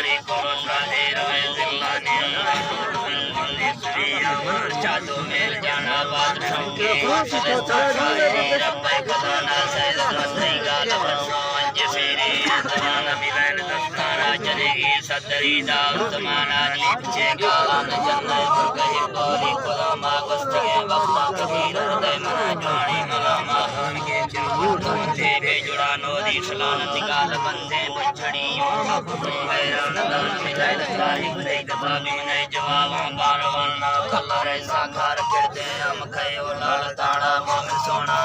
नारी करो साधे रहे जिल्लाने चादो मेल जाना बादशाह के रब्बे खजाना सैद रस्ते गाल बरसो अंज फेरे तमाना मिलन दस्ताना चलेगी सदरी दाव तमाना नीचे गालन जन्नत कहीं बोली खुदा माँ गुस्तिए वक्ता कबीर हृदय मना जानी मलामा खान के चूते भेजुड़ा नोदी सलान निकाल बंदे बछड़ी बैरान दान मिठाई दतारी गुदई दफा बिमने जवाब बारवाना कलर ऐसा खार फिरते हम खयो लाल ताड़ा मोमिन सोना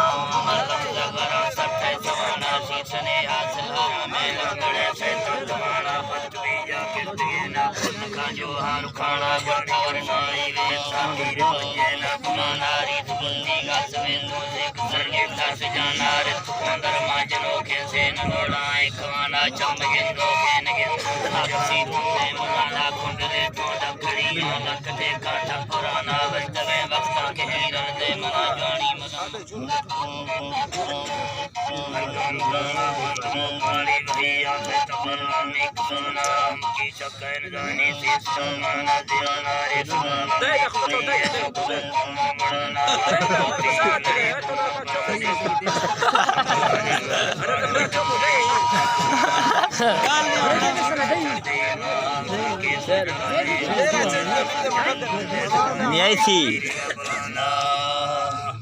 मलम जगरा सट्टे जवाना शीसने हासिल में लंगड़े से तमाना पतवी जा किरतिए ना खुद का जो हार खाना और नाई वे सामीर तुझे ना कुमाना रीत बुंदी का सवेंदो से सरगे दस जाना रित कोंदर माजनो के से नोड़ाए खवाना चंबगिन दो के नगिन आपसी तुमने मगाना कुंडले तो डकड़ी लकते काटा पुराना बस्तवे वक्ता के हीरन दे मना जानी मना वाली भैया पे तमन्नानी कुसुना की चक्कर जानी सी समाना दियाना रे समाना दे खतो दे मरना Niye